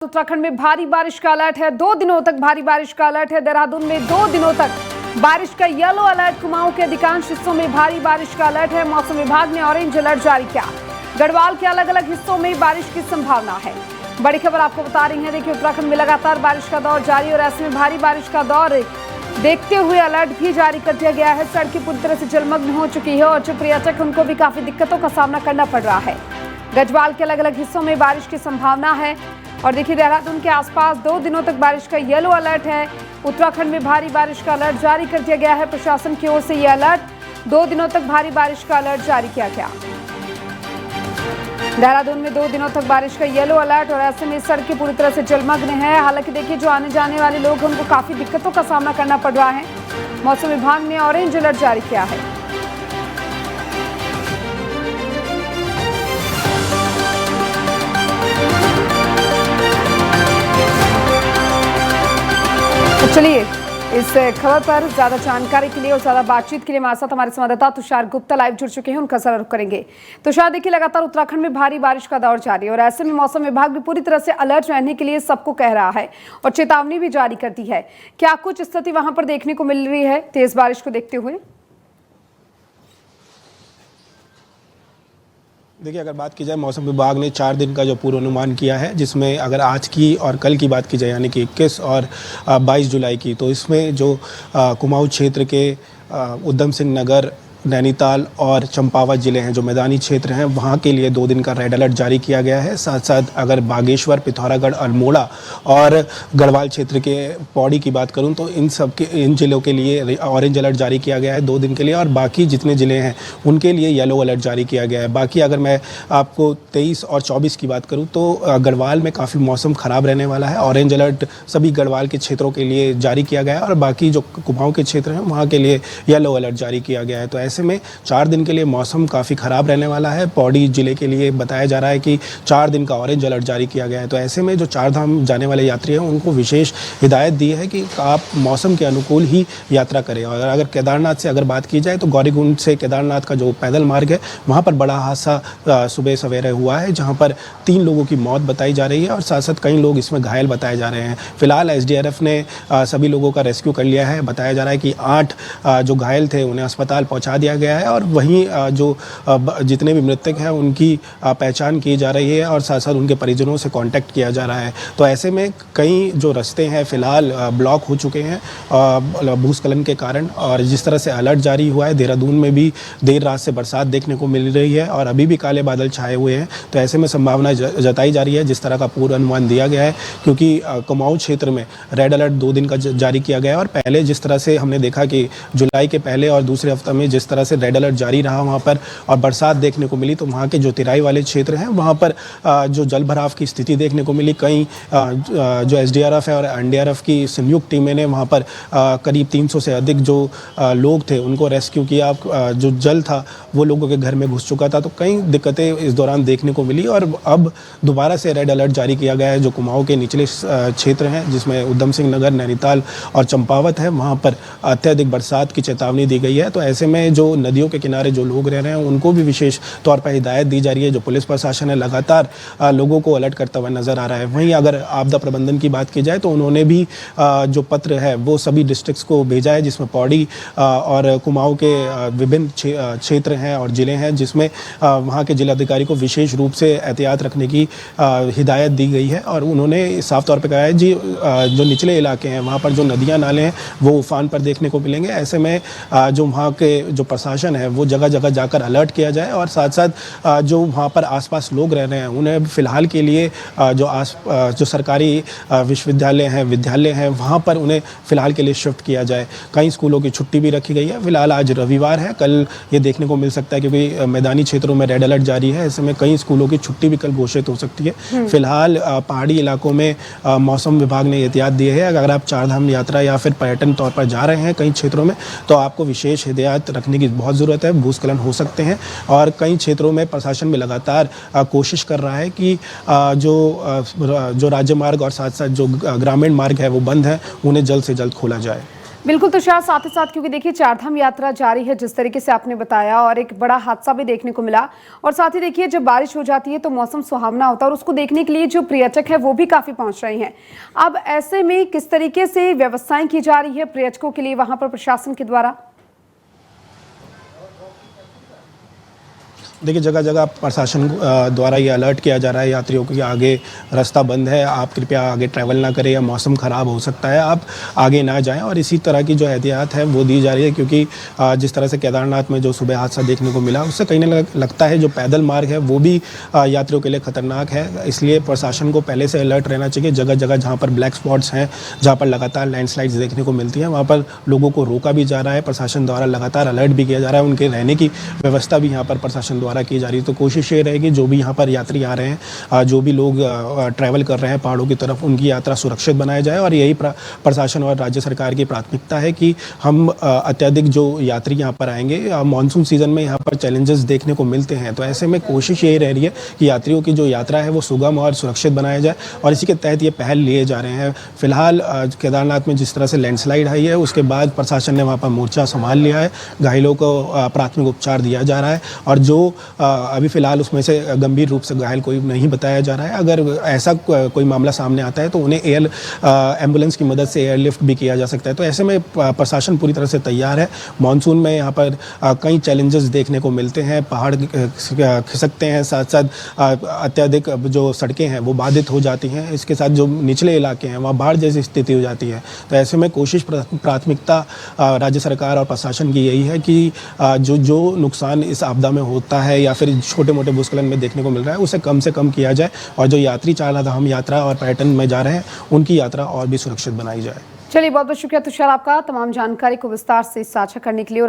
उत्तराखंड में भारी बारिश का अलर्ट है। 2 दिनों तक भारी बारिश का अलर्ट है। देहरादून में 2 दिनों तक बारिश का येलो अलर्ट। कुमाऊं के अधिकांश हिस्सों में भारी बारिश का अलर्ट है। मौसम विभाग ने ऑरेंज अलर्ट जारी किया। गढ़वाल के अलग अलग हिस्सों में बारिश की संभावना है। बड़ी खबर आपको बता रही है। देखिए, उत्तराखंड में लगातार बारिश का दौर जारी और ऐसे में भारी बारिश का दौर देखते हुए अलर्ट भी जारी कर दिया गया है। सड़कें पूरी तरह से जलमग्न हो चुकी है और जो पर्यटक उनको भी काफी दिक्कतों का सामना करना पड़ रहा है। गढ़वाल के अलग अलग हिस्सों में बारिश की संभावना है और देखिए, देहरादून के आसपास 2 दिनों तक बारिश का येलो अलर्ट है। उत्तराखंड में भारी बारिश का अलर्ट जारी कर दिया गया है। प्रशासन की ओर से यह अलर्ट 2 दिनों तक भारी बारिश का अलर्ट जारी किया गया। देहरादून में 2 दिनों तक बारिश का येलो अलर्ट और ऐसे में सड़कें पूरी तरह से जलमग्न है। हालांकि देखिए, जो आने जाने वाले लोग हैं उनको काफी दिक्कतों का सामना करना पड़ रहा है। मौसम विभाग ने ऑरेंज अलर्ट जारी किया है। चलिए, इस खबर पर ज्यादा जानकारी के लिए और ज्यादा बातचीत के लिए हमारे साथ हमारे संवाददाता तुषार गुप्ता लाइव जुड़ चुके हैं। उनका जरा रुख करेंगे। तुषार, देखिए, लगातार उत्तराखंड में भारी बारिश का दौर जारी है और ऐसे में मौसम विभाग भी पूरी तरह से अलर्ट रहने के लिए सबको कह रहा है और चेतावनी भी जारी कर दी है। क्या कुछ स्थिति वहां पर देखने को मिल रही है तेज बारिश को देखते हुए? देखिए, अगर बात की जाए, मौसम विभाग ने 4 दिन का जो पूर्वानुमान किया है, जिसमें अगर आज की और कल की बात की जाए यानी कि 21 और 22 जुलाई की, तो इसमें जो कुमाऊं क्षेत्र के उधम सिंह नगर, नैनीताल और चंपावत ज़िले हैं, जो मैदानी क्षेत्र हैं, वहाँ के लिए 2 दिन का रेड अलर्ट जारी किया गया है। साथ साथ अगर बागेश्वर, पिथौरागढ़, अल्मोड़ा और गढ़वाल क्षेत्र के पौड़ी की बात करूँ तो इन ज़िलों के लिए ऑरेंज अलर्ट जारी किया गया है 2 दिन के लिए और बाकी जितने ज़िले हैं उनके लिए येलो अलर्ट जारी किया गया है। बाकी अगर मैं आपको 23 और 24 की बात करूँ तो गढ़वाल में काफ़ी मौसम ख़राब रहने वाला है। ऑरेंज अलर्ट सभी गढ़वाल के क्षेत्रों के लिए जारी किया गया है और बाकी जो कुमाऊं के क्षेत्र हैं वहाँ के लिए येलो अलर्ट जारी किया गया है। तो ऐसे में 4 दिन के लिए मौसम काफ़ी ख़राब रहने वाला है। पौड़ी ज़िले के लिए बताया जा रहा है कि 4 दिन का ऑरेंज अलर्ट जारी किया गया है। तो ऐसे में जो 4 धाम जाने वाले यात्री हैं उनको विशेष हिदायत दी है कि आप मौसम के अनुकूल ही यात्रा करें। और अगर केदारनाथ से अगर बात की जाए तो गौरीकुंड से केदारनाथ का जो पैदल मार्ग है वहाँ पर बड़ा हादसा सुबह सवेरे हुआ है, जहाँ पर 3 लोगों की मौत बताई जा रही है और साथ साथ कई लोग इसमें घायल बताए जा रहे हैं। फिलहाल SDRF ने सभी लोगों का रेस्क्यू कर लिया है। बताया जा रहा है कि 8 जो घायल थे उन्हें अस्पताल पहुँचा दिया गया है और वहीं जो जितने भी मृतक हैं उनकी पहचान की जा रही है और साथ साथ उनके परिजनों से कांटेक्ट किया जा रहा है। तो ऐसे में कई जो रास्ते हैं फिलहाल ब्लॉक हो चुके हैं भूस्खलन के कारण और जिस तरह से अलर्ट जारी हुआ है, देहरादून में भी देर रात से बरसात देखने को मिल रही है और अभी भी काले बादल छाए हुए हैं। तो ऐसे में संभावना जताई जा रही है जिस तरह का पूर्वानुमान दिया गया है, क्योंकि कुमाऊं क्षेत्र में रेड अलर्ट 2 दिन का जारी किया गया है और पहले जिस तरह से हमने देखा कि जुलाई के पहले और दूसरे हफ्ते में जिस तरह से रेड अलर्ट जारी रहा वहाँ पर और बरसात देखने को मिली, तो वहाँ के जो तराई वाले क्षेत्र हैं वहाँ पर जो जल भराव की स्थिति देखने को मिली। कई जो SDRF है और NDRF की संयुक्त टीमें ने वहाँ पर करीब 300 से अधिक जो लोग थे उनको रेस्क्यू किया। जो जल था वो लोगों के घर में घुस चुका था, तो कई दिक्कतें इस दौरान देखने को मिली और अब दोबारा से रेड अलर्ट जारी किया गया है। जो कुमाऊं के निचले क्षेत्र हैं जिसमें उधम सिंह नगर, नैनीताल और चंपावत है, वहाँ पर अत्यधिक बरसात की चेतावनी दी गई है। तो ऐसे में जो नदियों के किनारे जो लोग रह रहे हैं उनको भी विशेष तौर पर हिदायत दी जा रही है। जो पुलिस प्रशासन है लगातार लोगों को अलर्ट करता हुआ नजर आ रहा है। वहीं अगर आपदा प्रबंधन की बात की जाए तो उन्होंने भी जो पत्र है वो सभी डिस्ट्रिक्ट्स को भेजा है, जिसमें पौड़ी और कुमाऊं के विभिन्न क्षेत्र हैं और ज़िले हैं, जिसमें वहाँ के जिलाधिकारी को विशेष रूप से एहतियात रखने की हिदायत दी गई है। और उन्होंने साफ तौर पर कहा है जी जो निचले इलाके हैं वहाँ पर जो नदियाँ नाले हैं वो उफान पर देखने को मिलेंगे। ऐसे में जो वहाँ के जो प्रशासन है वो जगह जगह जाकर अलर्ट किया जाए और साथ साथ जो वहाँ पर आसपास लोग रह रहे हैं उन्हें फिलहाल के लिए जो सरकारी विश्वविद्यालय हैं, विद्यालय हैं, वहाँ पर उन्हें फिलहाल के लिए शिफ्ट किया जाए। कई स्कूलों की छुट्टी भी रखी गई है। फिलहाल आज रविवार है, कल ये देखने को मिल सकता है क्योंकि मैदानी क्षेत्रों में रेड अलर्ट जारी है। ऐसे में कई स्कूलों की छुट्टी भी कल घोषित हो सकती है। फिलहाल पहाड़ी इलाकों में मौसम विभाग ने एहतियात दी है। अगर आप 4 धाम यात्रा या फिर पर्यटन तौर पर जा रहे हैं कई क्षेत्रों में तो आपको विशेष हिदायत रखने की बहुत ज़रूरत है। भूस्खलन हो सकते हैं और कई क्षेत्रों में प्रशासन भी लगातार कोशिश कर रहा है कि जो राज्य मार्ग और साथ साथ जो ग्रामीण मार्ग है वो बंद है, उन्हें जल्द से जल्द खोला जाए। बिल्कुल तुषार, साथ ही साथ क्योंकि देखिए चारधाम यात्रा जारी है जिस तरीके से आपने बताया, और एक बड़ा हादसा भी देखने को मिला, और साथ ही देखिए जब बारिश हो जाती है तो मौसम सुहावना होता है और उसको देखने के लिए जो पर्यटक है वो भी काफी पहुंच रहे हैं। अब ऐसे में किस तरीके से व्यवस्थाएं की जा रही है पर्यटकों के लिए वहां पर प्रशासन के द्वारा? देखिए जगह जगह प्रशासन द्वारा ये अलर्ट किया जा रहा है यात्रियों को कि आगे रास्ता बंद है, आप कृपया आगे ट्रैवल ना करें या मौसम ख़राब हो सकता है, आप आगे ना जाएं। और इसी तरह की जो एहतियात है वो दी जा रही है, क्योंकि जिस तरह से केदारनाथ में जो सुबह हादसा देखने को मिला उससे कहीं ना लगता है जो पैदल मार्ग है वो भी यात्रियों के लिए ख़तरनाक है। इसलिए प्रशासन को पहले से अलर्ट रहना चाहिए। जगह जगह जहाँ पर ब्लैक स्पॉट्स हैं, जहाँ पर लगातार लैंडस्लाइड्स देखने को मिलती हैं, वहाँ पर लोगों को रोका भी जा रहा है, प्रशासन द्वारा लगातार अलर्ट भी किया जा रहा है, उनके रहने की व्यवस्था भी यहाँ पर प्रशासन द्वारा की जा रही है। तो कोशिश ये रहेगी जो भी यहाँ पर यात्री आ रहे हैं, जो भी लोग ट्रैवल कर रहे हैं पहाड़ों की तरफ, उनकी यात्रा सुरक्षित बनाया जाए। और यही प्रशासन और राज्य सरकार की प्राथमिकता है कि हम अत्यधिक जो यात्री यहाँ पर आएंगे, मानसून सीजन में यहाँ पर चैलेंजेस देखने को मिलते हैं, तो ऐसे में कोशिश यही रह रही है कि यात्रियों की जो यात्रा है वो सुगम और सुरक्षित बनाया जाए, और इसी के तहत ये पहल लिए जा रहे हैं। फिलहाल केदारनाथ में जिस तरह से लैंडस्लाइड आई है उसके बाद प्रशासन ने वहाँ पर मोर्चा संभाल लिया है, घायलों को प्राथमिक उपचार दिया जा रहा है, और जो अभी फिलहाल उसमें से गंभीर रूप से घायल कोई नहीं बताया जा रहा है। अगर ऐसा कोई मामला सामने आता है तो उन्हें एम्बुलेंस की मदद से एयरलिफ्ट भी किया जा सकता है। तो ऐसे में प्रशासन पूरी तरह से तैयार है। मानसून में यहाँ पर कई चैलेंजेस देखने को मिलते हैं, पहाड़ खिसकते हैं, साथ साथ अत्यधिक जो सड़कें हैं वो बाधित हो जाती हैं, इसके साथ जो निचले इलाके हैं वहाँ बाढ़ जैसी स्थिति हो जाती है। तो ऐसे में कोशिश प्राथमिकता राज्य सरकार और प्रशासन की यही है कि जो नुकसान इस आपदा में होता है या फिर छोटे मोटे भूस्खलन में देखने को मिल रहा है उसे कम से कम किया जाए, और जो यात्री चारधाम यात्रा और पर्यटन में जा रहे हैं उनकी यात्रा और भी सुरक्षित बनाई जाए। चलिए, बहुत बहुत शुक्रिया तुषार आपका तमाम जानकारी को विस्तार से साझा करने के लिए। और